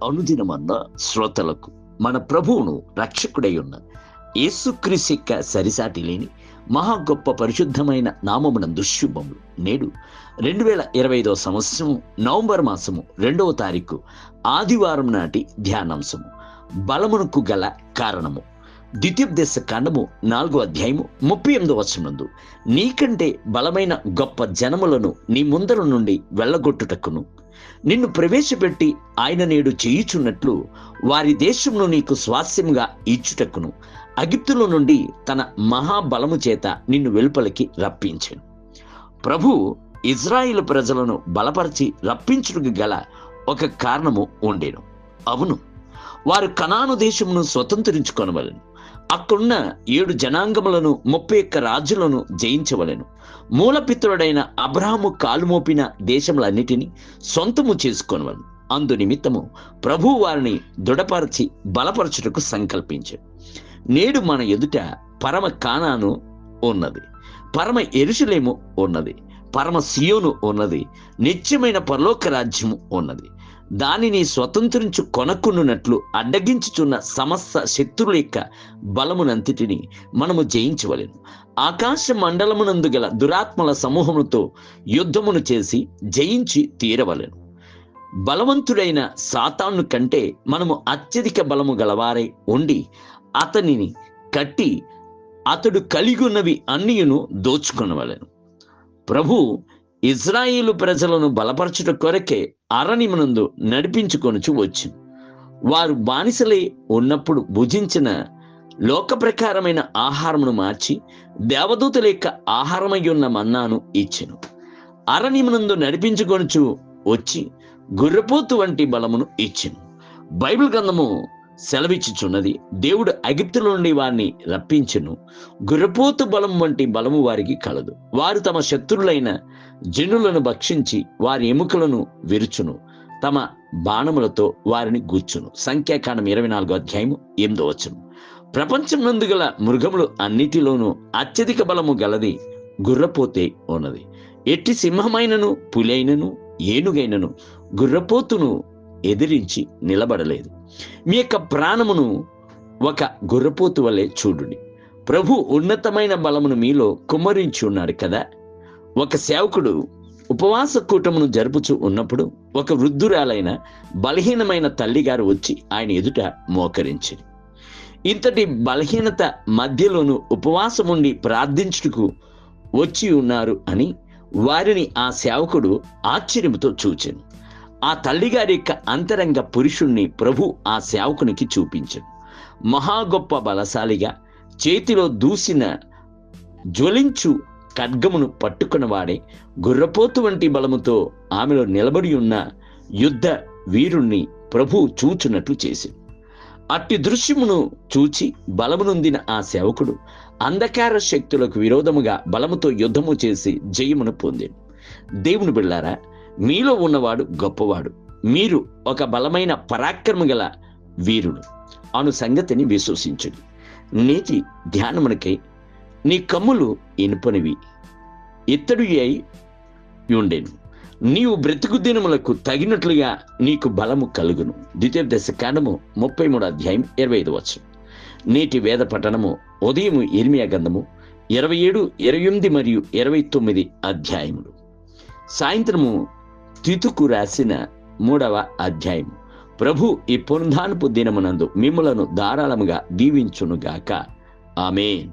అనుదినమన్న శ్రోతలకు మన ప్రభువును రక్షకుడై ఉన్న యేసుక్రీస్తు యొక్క సరిసాటి లేని మహా గొప్ప పరిశుద్ధమైన నామమునందు శుభములు. నేడు 2025 సంవత్సరము నవంబర్ మాసము 2వ తారీఖు ఆదివారం నాటి ధ్యానాంశము బలమునకు గల కారణము. ద్వితీయోపదేశ కాండము 4వ అధ్యాయము 38వ వచనమందు, నీకంటే బలమైన గొప్ప జనములను నీ ముందర నుండి వెళ్ళగొట్టుటకును నిన్ను ప్రవేశపెట్టి ఆయన నేడు చేయుచున్నట్లు వారి దేశమును నీకు స్వాస్యముగా ఇచ్చుటకును అగిప్తులో నుండి తన మహాబలము చేత నిన్ను వెలుపలికి రప్పించెను. ప్రభు ఇజ్రాయిలు ప్రజలను బలపరిచి రప్పించుటకు గల ఒక కారణము ఉండేను. అవును, వారు కనాను దేశమును స్వతంత్రించుకొనవలెను. అక్కడున్న 7 జనాంగములను 31 రాజులను జయించవలెను. మూలపిత్రుడైన అబ్రహాము కాలుమోపిన దేశములన్నిటినీ సొంతము చేసుకొనవలెను. అందు నిమిత్తము ప్రభు వారిని దృఢపరచి బలపరచుటకు సంకల్పించాడు. నేడు మన ఎదుట పరమ కానాను ఉన్నది, పరమ యెరూషలేము ఉన్నది, పరమ సియోను ఉన్నది, నిత్యమైన పరలోక రాజ్యము ఉన్నది. దానిని స్వతంత్రించు కొనక్కున్నట్లు అడ్డగించుచున్న సమస్త శత్రువుల యొక్క బలమునంతటిని మనము జయించవలెను. ఆకాశ మండలమునందు గల దురాత్మల సమూహములతో యుద్ధమును చేసి జయించి తీరవలెను. బలవంతుడైన సాతాను కంటే మనము అత్యధిక బలము గలవారై ఉండి అతనిని కట్టి అతడు కలిగున్నవి అన్నియును దోచుకొనవలెను. ప్రభు ఇజ్రాయేలు ప్రజలను బలపరచుట కొరకే అరణ్యమునందు నడిపించుకొనుచు వచ్చి వారు బానిసలై ఉన్నప్పుడు భుజించిన లోక ప్రకారమైన ఆహారమును మార్చి దేవదూతల యొక్క ఆహారమై ఉన్న మన్నాను ఇచ్చెను. అరణ్యమునందు నడిపించుకొనుచు వచ్చి గుర్రపోతు వంటి బలమును ఇచ్చెను. బైబిల్ గ్రంథము సెలవిచ్చుచున్నది, దేవుడు ఐగుప్తుల నుండి వారిని రప్పించెను. గుర్రపోతు బలం వంటి బలము వారికి కలదు. వారు తమ శత్రువులైన జనులను భక్షించి వారి ఎముకలను విరుచును, తమ బాణములతో వారిని గుచ్చును. సంఖ్యాకాండం 24వ అధ్యాయము 8వ వచనం. ప్రపంచం నందు గల మృగములు అన్నిటిలోనూ అత్యధిక బలము గలది గుర్రపోతే ఉన్నది. ఎట్టి సింహమైనను పులైనను ఏనుగైనను గుర్రపోతును ఎదిరించి నిలబడలేదు. మీ యొక్క ప్రాణమును ఒక గుర్రపోతు వలె చూడుడి. ప్రభు ఉన్నతమైన బలమును మీలో కుమ్మరించి ఉన్నాడు కదా. ఒక సేవకుడు ఉపవాస కూటమును జరుపుచు ఉన్నప్పుడు ఒక వృద్ధురాలైన బలహీనమైన తల్లిగారు వచ్చి ఆయన ఎదుట మోకరించింది. ఇంతటి బలహీనత మధ్యలోనూ ఉపవాసముండి ప్రార్థించుటకు వచ్చి ఉన్నారు అని వారిని ఆ సేవకుడు ఆశ్చర్యముతో చూచెను. ఆ తల్లిగారి యొక్క అంతరంగ పురుషుణ్ణి ప్రభు ఆ సేవకునికి చూపించాడు. మహా గొప్ప బలశాలిగా చేతిలో దూసిన జ్వలించు ఖడ్గమును పట్టుకున్నవాడే గుర్రపోతు వంటి బలముతో ఆమెలో నిలబడి ఉన్న యుద్ధ వీరుణ్ణి ప్రభు చూచున్నట్లు చేశాడు. అట్టి దృశ్యమును చూచి బలమునొందిన ఆ సేవకుడు అంధకార శక్తులకు విరోధముగా బలముతో యుద్ధము చేసి జయమును పొందాడు. దేవుని బిడ్డలారా, మీలో ఉన్నవాడు గొప్పవాడు, మీరు ఒక బలమైన పరాక్రమ గల వీరుడు అను సంగతిని విశ్వసించుడు. నేటి ధ్యానమునకై నీ కమ్ములు ఇనుపనివి ఇత్తడి అయి ఉండెను. నీవు బ్రతుకు దినములకు తగినట్లుగా నీకు బలము కలుగును. ద్వితీయోపదేశ కాండము 33వ అధ్యాయం 25వ వచనం. నేటి వేద పఠనము ఉదయము ఇర్మియా గ్రంథము 27, 28 మరియు 29 అధ్యాయములు. సాయంత్రము తితుకు రాసిన 3వ అధ్యాయము. ప్రభు ఈ పునరుద్ధానపు దినమునందు మిమ్ములను ధారాళముగా దీవించునుగాక. ఆమేన్.